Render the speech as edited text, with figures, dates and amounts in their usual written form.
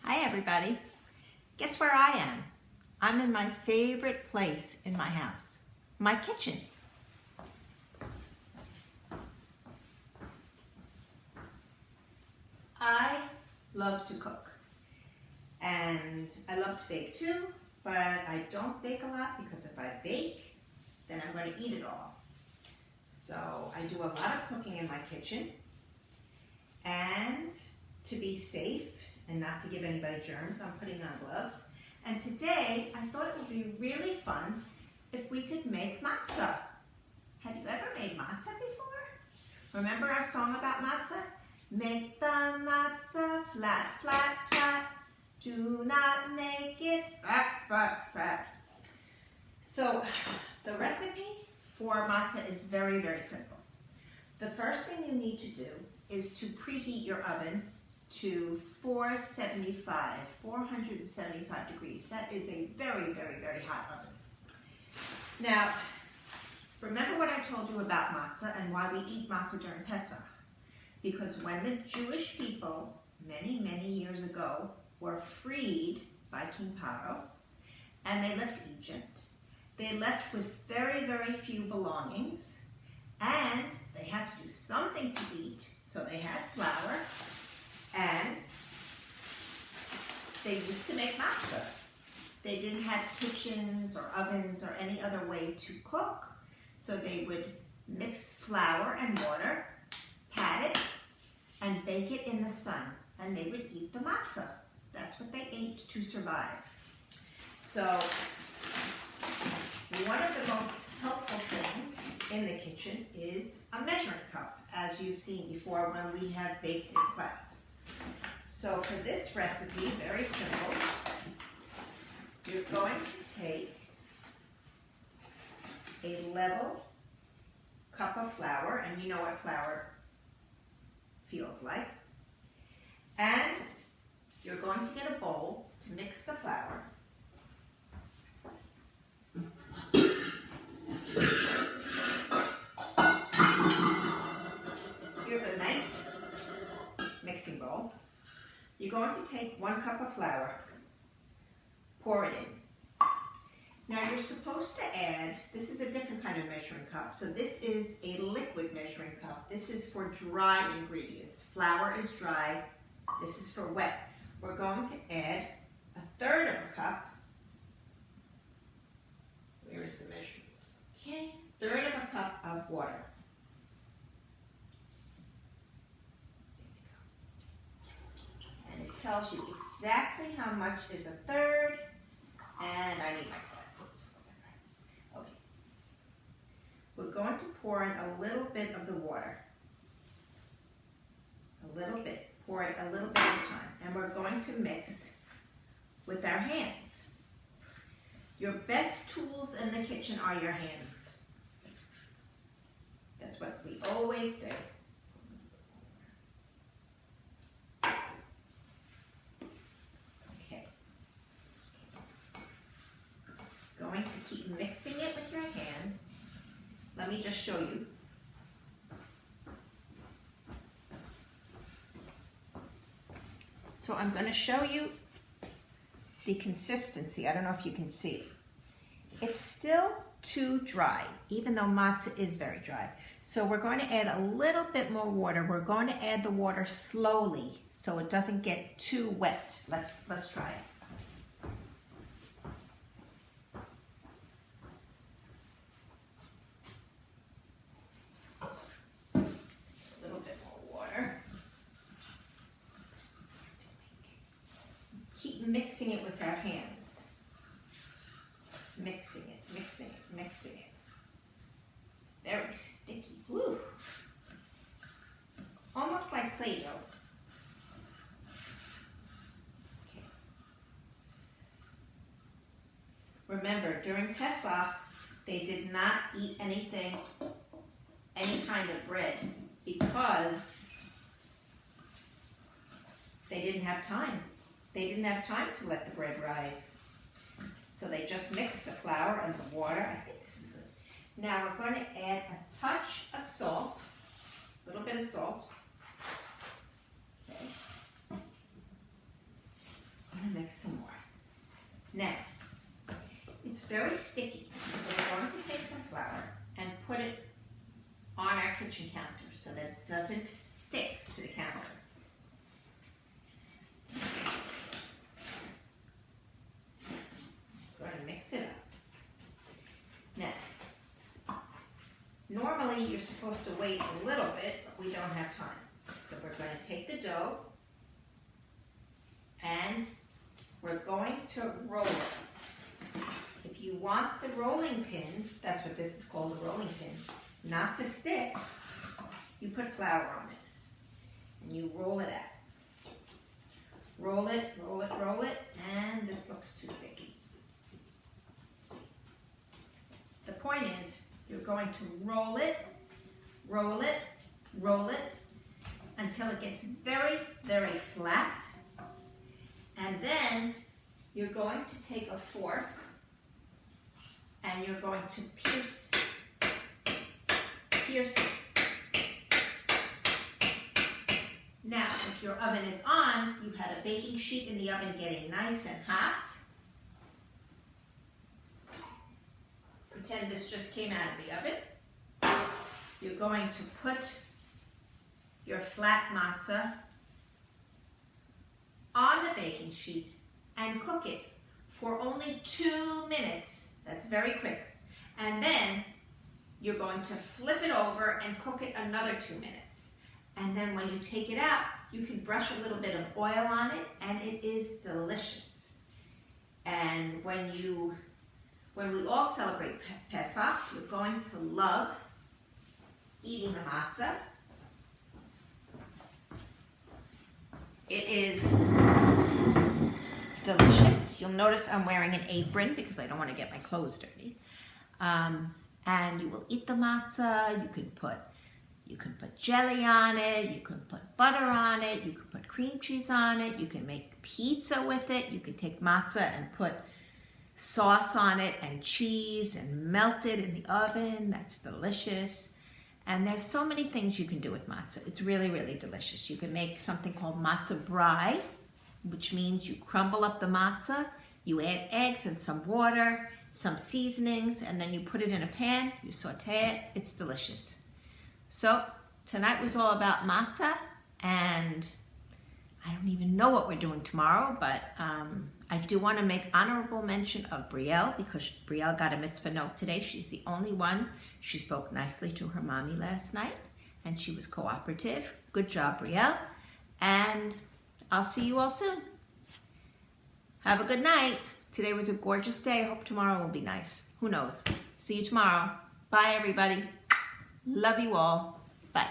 Hi everybody. Guess where I am? I'm in my favorite place in my house, my kitchen. I love to cook and I love to bake too, but I don't bake a lot because if I bake, then I'm going to eat it all. So I do a lot of cooking in my kitchen, and to be safe and not to give anybody germs, I'm putting on gloves. And today, I thought it would be really fun if we could make matzoh. Have you ever made matzoh before? Remember our song about matzoh? Make the matzoh flat, flat, flat. Do not make it fat, fat, fat. So, the recipe for matzoh is very, very simple. The first thing you need to do is to preheat your oven to 475 degrees. That is a very, very, very hot oven. Now, remember what I told you about matzoh and why we eat matzoh during Pesach? Because when the Jewish people, many, many years ago, were freed by King Paro, and they left Egypt, they left with very, very few belongings, and they had to do something to eat, so they had flour, and they used to make matzoh. They didn't have kitchens or ovens or any other way to cook, so they would mix flour and water, pat it, and bake it in the sun, and they would eat the matzoh. That's what they ate to survive. So, one of the most helpful things in the kitchen is a measuring cup, as you've seen before when we have baked in class. So for this recipe, very simple, you're going to take a level cup of flour, and you know what flour feels like, and you're going to get a bowl to mix the flour. Here's a nice mixing bowl. You're going to take 1 cup of flour, pour it in. Now you're supposed to add, this is a different kind of measuring cup, so this is a liquid measuring cup. This is for dry ingredients. Flour is dry, this is for wet. We're going to add 1/3 of a cup. Where is the measurement? Okay, 1/3 of a cup of water. And it tells you exactly how much is 1/3, and I need my glasses. Okay. We're going to pour in a little bit of the water. A little bit. Pour it a little bit at a time. And we're going to mix with our hands. Your best tools in the kitchen are your hands. That's what we always say. Okay. Going to keep mixing it with your hand. Let me just show you. So I'm going to show you the consistency. I don't know if you can see. It's still too dry, even though matzah is very dry. So we're going to add a little bit more water. We're going to add the water slowly so it doesn't get too wet. Let's try it. Mixing it with our hands. Mixing it, mixing it, mixing it. Very sticky. Woo! Almost like Play-Doh. Okay. Remember, during Pesach, they did not eat anything, any kind of bread, because they didn't have time. They didn't have time to let the bread rise. So they just mixed the flour and the water. I think this is good. Now we're going to add a touch of salt, a little bit of salt. Okay. Now, it's very sticky, so we're going to take some flour and put it on our kitchen counter so that it doesn't stick to the counter. We're going to mix it up. Now, normally you're supposed to wait a little bit, but we don't have time. So we're going to take the dough and we're going to roll it. If you want the rolling pin, that's what this is called, a rolling pin, not to stick, you put flour on it and you roll it out. Roll it, roll it, roll it, and this looks too sticky. The point is, you're going to roll it, roll it, roll it, until it gets very, very flat. And then you're going to take a fork and you're going to pierce it. Now, if your oven is on, you had a baking sheet in the oven getting nice and hot. Pretend this just came out of the oven. You're going to put your flat matzah on the baking sheet and cook it for only 2 minutes. That's very quick. And then you're going to flip it over and cook it another 2 minutes. And then when you take it out, you can brush a little bit of oil on it and it is delicious. And when we all celebrate Pesach, you're going to love eating the matzah. It is delicious. You'll notice I'm wearing an apron because I don't want to get my clothes dirty. And you will eat the matzah. You can put jelly on it. You can put butter on it. You can put cream cheese on it. You can make pizza with it. You can take matzah and put sauce on it and cheese and melt it in the oven. That's delicious. And there's so many things you can do with matzah. It's really, really delicious. You can make something called matzah brie, which means you crumble up the matzah, you add eggs and some water, some seasonings, and then you put it in a pan, you saute it. It's delicious. So tonight was all about matzah, and I don't even know what we're doing tomorrow, but I do want to make honorable mention of Brielle because Brielle got a mitzvah note today. She's the only one. She spoke nicely to her mommy last night and she was cooperative. Good job, Brielle. And I'll see you all soon. Have a good night. Today was a gorgeous day. I hope tomorrow will be nice. Who knows? See you tomorrow. Bye, everybody. Love you all. Bye.